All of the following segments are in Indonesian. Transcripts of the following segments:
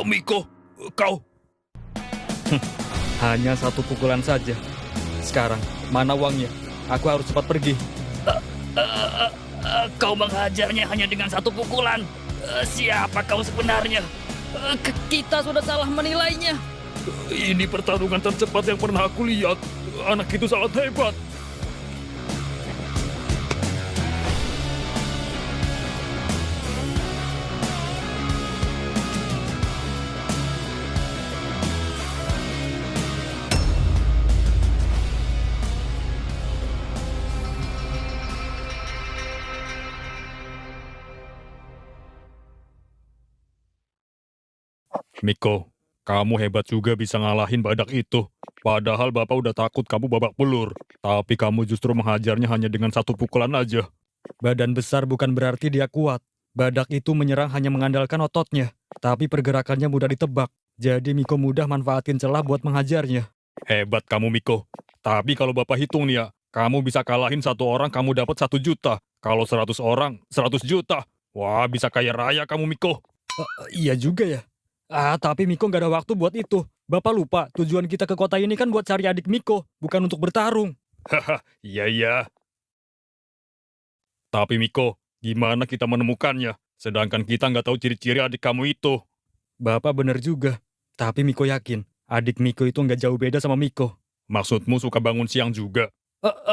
Miko, kau... Hanya satu pukulan saja. Sekarang, mana uangnya? Aku harus cepat pergi. Kau menghajarnya hanya dengan satu pukulan. Siapa kau sebenarnya? Kita sudah salah menilainya. Ini pertarungan tercepat yang pernah aku lihat. Anak itu sangat hebat. Miko, kamu hebat juga bisa ngalahin badak itu. Padahal Bapak udah takut kamu babak belur. Tapi kamu justru menghajarnya hanya dengan satu pukulan aja. Badan besar bukan berarti dia kuat. Badak itu menyerang hanya mengandalkan ototnya. Tapi pergerakannya mudah ditebak. Jadi Miko mudah manfaatin celah buat menghajarnya. Hebat kamu, Miko. Tapi kalau Bapak hitung nih ya, kamu bisa kalahin satu orang kamu dapat 1 juta. Kalau 100 orang, 100 juta. Wah, bisa kaya raya kamu, Miko. Iya juga ya. Tapi Miko nggak ada waktu buat itu. Bapak lupa, tujuan kita ke kota ini kan buat cari adik Miko, bukan untuk bertarung. Haha, iya. Tapi Miko, gimana kita menemukannya? Sedangkan kita nggak tahu ciri-ciri adik kamu itu. Bapak bener juga. Tapi Miko yakin, adik Miko itu nggak jauh beda sama Miko. Maksudmu suka bangun siang juga?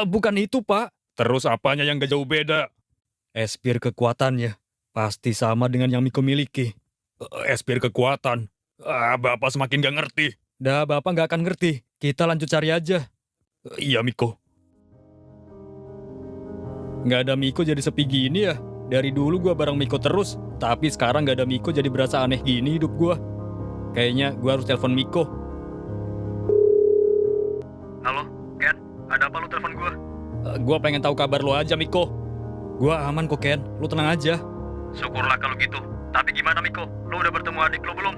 Bukan itu, Pak. Terus apanya yang nggak jauh beda? Espir kekuatannya pasti sama dengan yang Miko miliki. Espir kekuatan. Bapak semakin gak ngerti. Dah, Bapak nggak akan ngerti. Kita lanjut cari aja. Iya, Miko. Nggak ada Miko jadi sepi gini ya. Dari dulu gua bareng Miko terus. Tapi sekarang nggak ada Miko jadi berasa aneh gini hidup gua. Kayaknya gua harus telepon Miko. Halo, Ken. Ada apa lu telepon gua? Gua pengen tahu kabar lo aja, Miko. Gua aman kok, Ken. Lu tenang aja. Syukurlah kalau gitu. Tapi gimana, Miko? Lu udah bertemu adik lu belum?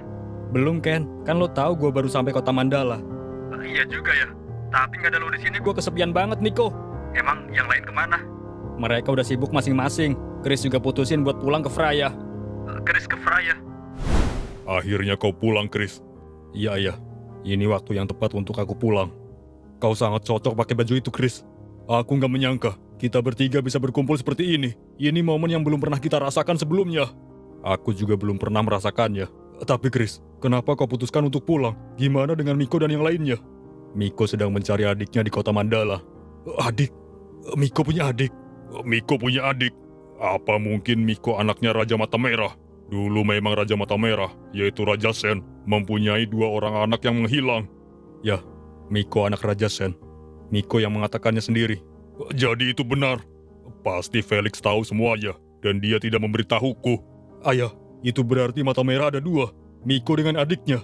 Belum, Ken. Kan lo tahu gua baru sampai kota Mandala. Iya juga ya. Tapi nggak ada lu di sini. Gua kesepian banget, Miko. Emang yang lain kemana? Mereka udah sibuk masing-masing. Chris juga putusin buat pulang ke Freya. Chris ke Freya. Akhirnya kau pulang, Chris. Iya. Ini waktu yang tepat untuk aku pulang. Kau sangat cocok pakai baju itu, Chris. Aku nggak menyangka kita bertiga bisa berkumpul seperti ini. Ini momen yang belum pernah kita rasakan sebelumnya. Aku juga belum pernah merasakannya. Tapi Chris, kenapa kau putuskan untuk pulang? Gimana dengan Miko dan yang lainnya? Miko sedang mencari adiknya di kota Mandala. Adik? Miko punya adik? Miko punya adik. Apa mungkin Miko anaknya Raja Mata Merah? Dulu memang Raja Mata Merah, yaitu Raja Sen, mempunyai 2 orang anak yang menghilang. Ya, Miko anak Raja Sen. Miko yang mengatakannya sendiri. Jadi itu benar. Pasti Felix tahu semuanya, dan dia tidak memberitahuku. Ayah, itu berarti Mata Merah ada 2. Miko dengan adiknya.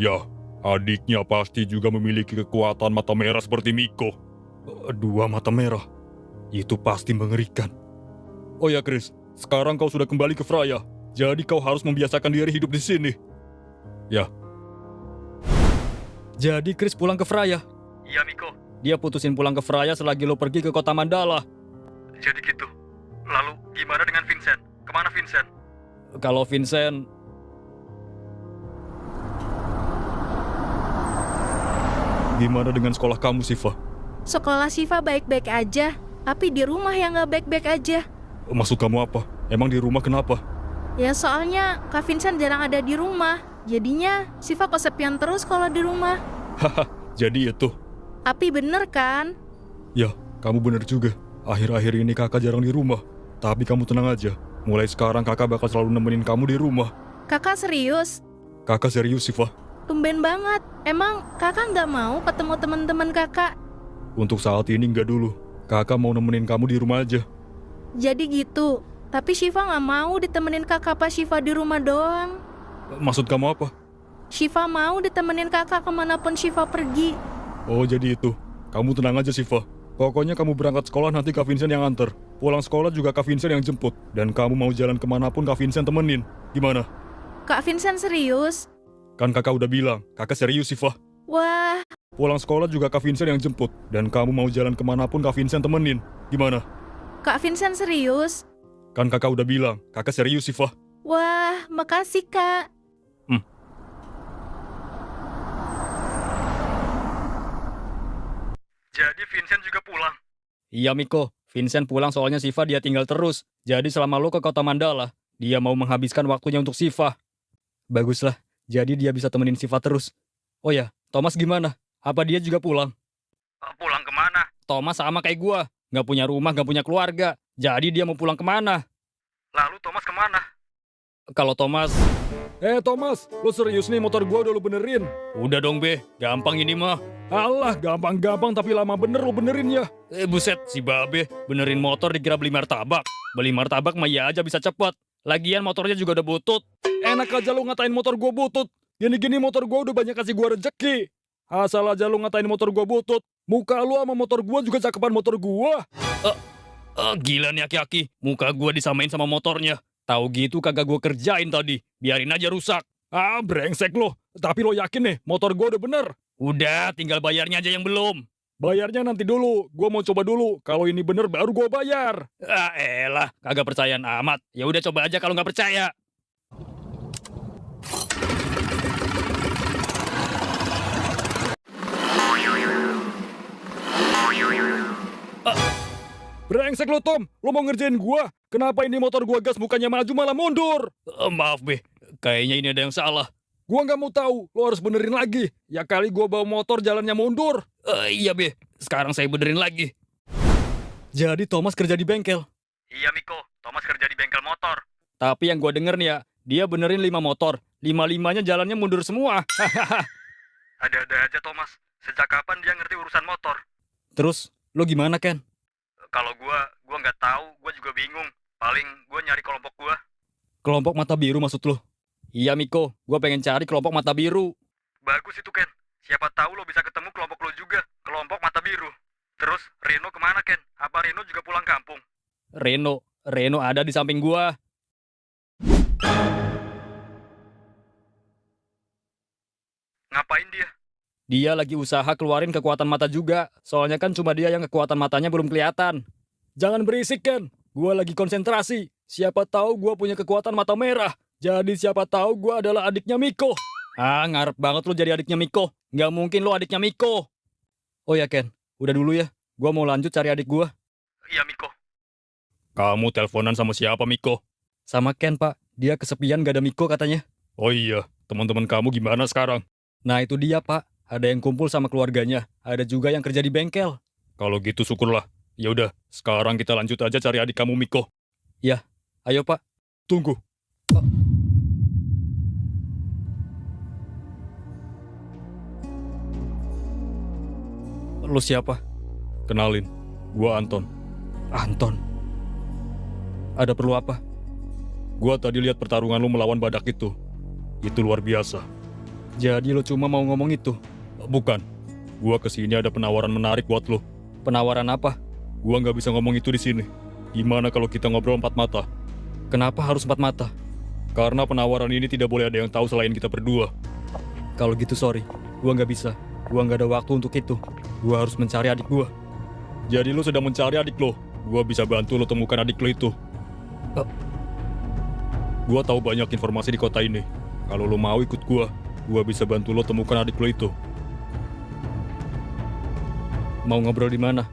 Ya, adiknya pasti juga memiliki kekuatan mata merah seperti Miko. 2 mata merah. Itu pasti mengerikan. Oh ya Chris, sekarang kau sudah kembali ke Freya. Jadi kau harus membiasakan diri hidup di sini. Ya. Jadi Chris pulang ke Freya. Iya, Miko. Dia putusin pulang ke Freya selagi lo pergi ke kota Mandala. Jadi gitu. Lalu gimana dengan Vincent? Kemana Vincent? Kalau Vincent... Gimana dengan sekolah kamu, Siva? Sekolah Siva baik-baik aja, tapi di rumah yang nggak baik-baik aja. Maksud kamu apa? Emang di rumah kenapa? Ya soalnya Kak Vincent jarang ada di rumah. Jadinya Siva kesepian terus kalau di rumah. Haha, jadi itu. Tapi bener kan? Ya, kamu bener juga. Akhir-akhir ini kakak jarang di rumah. Tapi kamu tenang aja. Mulai sekarang kakak bakal selalu nemenin kamu di rumah. Kakak serius? Kakak serius, Siva. Tumben banget. Emang kakak nggak mau ketemu teman-teman kakak? Untuk saat ini nggak dulu. Kakak mau nemenin kamu di rumah aja. Jadi gitu. Tapi Shiva nggak mau ditemenin kakak pas Shiva di rumah doang. Maksud kamu apa? Shiva mau ditemenin kakak kemanapun Shiva pergi. Oh, jadi itu. Kamu tenang aja, Siva. Pokoknya kamu berangkat sekolah nanti Kak Vincent yang antar. Pulang sekolah juga Kak Vincent yang jemput. Dan kamu mau jalan kemanapun Kak Vincent temenin. Gimana? Kak Vincent serius? Kan kakak udah bilang, kakak serius, Siva. Wah, Pulang sekolah juga Kak Vincent yang jemput. Dan kamu mau jalan kemanapun Kak Vincent temenin. Gimana? Kak Vincent serius? Kan kakak udah bilang, kakak serius, Siva. Wah, makasih kak. Jadi Vincent juga pulang. Iya Miko, Vincent pulang soalnya Siva dia tinggal terus. Jadi selama lo ke kota Mandala, dia mau menghabiskan waktunya untuk Siva. Baguslah, jadi dia bisa temenin Siva terus. Oh ya, Thomas gimana? Apa dia juga pulang? Pulang kemana? Thomas sama kayak gua, nggak punya rumah, nggak punya keluarga. Jadi dia mau pulang kemana? Lalu Thomas kemana? Kalau Thomas... Thomas, lo serius nih motor gua udah lo benerin? Udah dong Be, gampang ini mah. Alah, gampang-gampang tapi lama bener lo benerin ya. Buset, si Babe, benerin motor dikira beli martabak. Beli martabak mah ya aja bisa cepet. Lagian motornya juga udah butut. Enak aja lo ngatain motor gua butut. Gini-gini motor gua udah banyak kasih gua rezeki. Asal aja lo ngatain motor gua butut. Muka lo sama motor gua juga cakepan motor gua. Gila nih aki-aki, muka gua disamain sama motornya. Tahu gitu kagak gua kerjain tadi, biarin aja rusak. Brengsek lo. Tapi lo yakin nih, motor gua udah bener? Udah, tinggal bayarnya aja yang belum. Bayarnya nanti dulu, gua mau coba dulu. Kalau ini bener baru gua bayar. Elah, kagak percayaan amat. Ya udah coba aja kalau nggak percaya. Brengsek lo Tom, lo mau ngerjain gua? Kenapa ini motor gua gas bukannya maju malah mundur? Maaf Be, kayaknya ini ada yang salah. Gua nggak mau tahu, lo harus benerin lagi. Ya kali gua bawa motor jalannya mundur. Iya Be, sekarang saya benerin lagi. Jadi Thomas kerja di bengkel. Iya Miko, Thomas kerja di bengkel motor. Tapi yang gua denger nih ya, dia benerin 5 motor. 5-5-nya jalannya mundur semua. Ada-ada aja Thomas. Sejak kapan dia ngerti urusan motor? Terus, lo gimana Ken? Kalau gua nggak tahu, gua juga bingung. Paling gua nyari kelompok gua. Kelompok mata biru maksud lo? Iya Miko, gua pengen cari kelompok mata biru. Bagus itu Ken. Siapa tahu lo bisa ketemu kelompok lo juga, kelompok mata biru. Terus Reno kemana Ken? Apa Reno juga pulang kampung? Reno ada di samping gua. Ngapain dia? Dia lagi usaha keluarin kekuatan mata juga. Soalnya kan cuma dia yang kekuatan matanya belum kelihatan. Jangan berisik Ken, gua lagi konsentrasi. Siapa tahu gua punya kekuatan mata merah. Jadi siapa tahu gua adalah adiknya Miko. Ngarep banget lu jadi adiknya Miko. Nggak mungkin lu adiknya Miko. Oh ya Ken, udah dulu ya. Gua mau lanjut cari adik gua. Iya Miko. Kamu teleponan sama siapa Miko? Sama Ken Pak, dia kesepian gak ada Miko katanya. Oh iya, teman-teman kamu gimana sekarang? Nah itu dia Pak, ada yang kumpul sama keluarganya. Ada juga yang kerja di bengkel. Kalau gitu syukurlah. Ya udah, sekarang kita lanjut aja cari adik kamu Miko. Ya, ayo Pak. Tunggu. Lu siapa? Kenalin, gua Anton. Anton? Ada perlu apa? Gua tadi lihat pertarungan lu melawan badak itu. Itu luar biasa. Jadi lu cuma mau ngomong itu? Bukan. Gua kesini ada penawaran menarik buat lu. Penawaran apa? Gua nggak bisa ngomong itu di sini. Gimana kalau kita ngobrol 4 mata? Kenapa harus 4 mata? Karena penawaran ini tidak boleh ada yang tahu selain kita berdua. Kalau gitu sorry, gua nggak bisa. Gua nggak ada waktu untuk itu. Gua harus mencari adik gua. Jadi lu sedang mencari adik lo. Gua bisa bantu lo temukan adik lo itu. Gua tahu banyak informasi di kota ini. Kalau lo mau ikut gua bisa bantu lo temukan adik lo itu. Mau ngobrol di mana?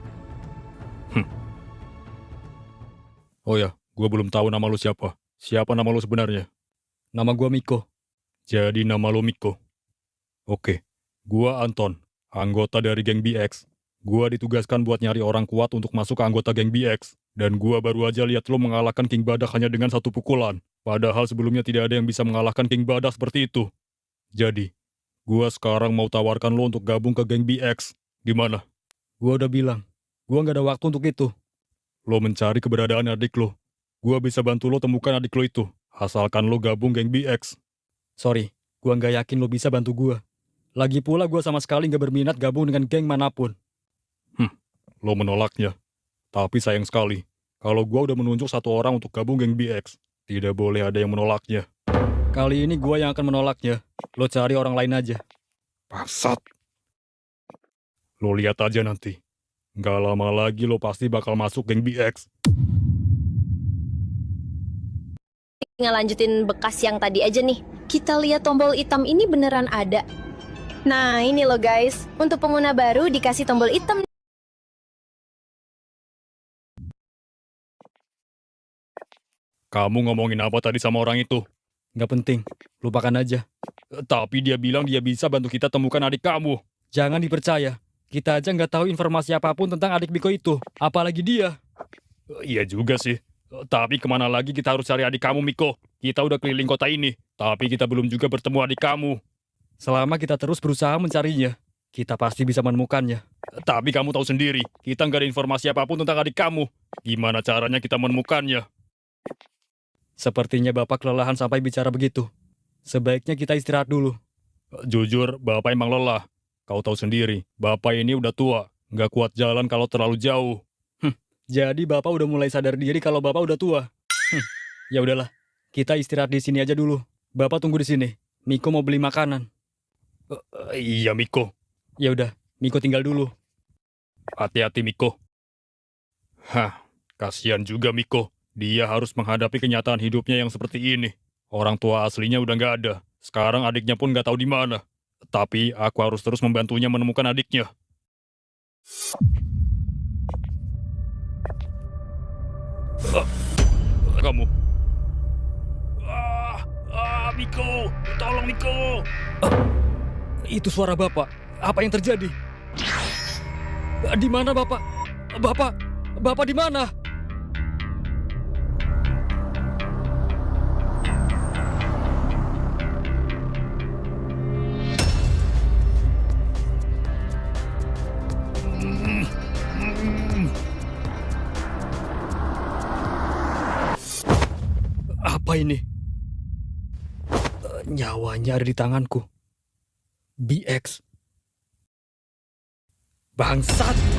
Oh ya, gua belum tahu nama lo siapa. Siapa nama lo sebenarnya? Nama gua Miko. Jadi nama lo Miko. Oke, gua Anton, anggota dari geng BX. Gua ditugaskan buat nyari orang kuat untuk masuk ke anggota geng BX. Dan gua baru aja lihat lo mengalahkan King Badak hanya dengan 1 pukulan. Padahal sebelumnya tidak ada yang bisa mengalahkan King Badak seperti itu. Jadi, gua sekarang mau tawarkan lo untuk gabung ke geng BX. Gimana? Gua udah bilang, gua nggak ada waktu untuk itu. Lo mencari keberadaan adik lo. Gua bisa bantu lo temukan adik lo itu. Asalkan lo gabung geng BX. Sorry, gua nggak yakin lo bisa bantu gua. Lagi pula gua sama sekali nggak berminat gabung dengan geng manapun. Lo menolaknya. Tapi sayang sekali, kalau gua udah menunjuk 1 orang untuk gabung geng BX, tidak boleh ada yang menolaknya. Kali ini gua yang akan menolaknya. Lo cari orang lain aja. Bangsat. Lo lihat aja nanti. Nggak lama lagi lo pasti bakal masuk geng BX. Ngelanjutin bekas yang tadi aja nih. Kita lihat tombol hitam ini beneran ada. Nah ini loh guys, untuk pengguna baru dikasih tombol hitam. Kamu ngomongin apa tadi sama orang itu? Nggak penting, lupakan aja. Tapi dia bilang dia bisa bantu kita temukan adik kamu. Jangan dipercaya. Kita aja nggak tahu informasi apapun tentang adik Miko itu. Apalagi dia. Iya juga sih. Tapi kemana lagi kita harus cari adik kamu, Miko? Kita udah keliling kota ini, tapi kita belum juga bertemu adik kamu. Selama kita terus berusaha mencarinya, kita pasti bisa menemukannya. Tapi kamu tahu sendiri, kita nggak ada informasi apapun tentang adik kamu. Gimana caranya kita menemukannya? Sepertinya Bapak kelelahan sampai bicara begitu. Sebaiknya kita istirahat dulu. Jujur, Bapak emang lelah. Kau tahu sendiri, Bapak ini udah tua. Nggak kuat jalan kalau terlalu jauh. Jadi Bapak udah mulai sadar diri kalau Bapak udah tua. Ya udahlah, kita istirahat di sini aja dulu. Bapak tunggu di sini. Miko mau beli makanan. Iya, Miko. Ya udah, Miko tinggal dulu. Hati-hati, Miko. Kasihan juga Miko. Dia harus menghadapi kenyataan hidupnya yang seperti ini. Orang tua aslinya udah nggak ada. Sekarang adiknya pun nggak tahu di mana. Tapi aku harus terus membantunya menemukan adiknya. Kamu. Miko, tolong Miko. Itu suara Bapak. Apa yang terjadi? Di mana Bapak? Bapak di mana? Apa ini? Nyawanya ada di tanganku. BX. Bangsat!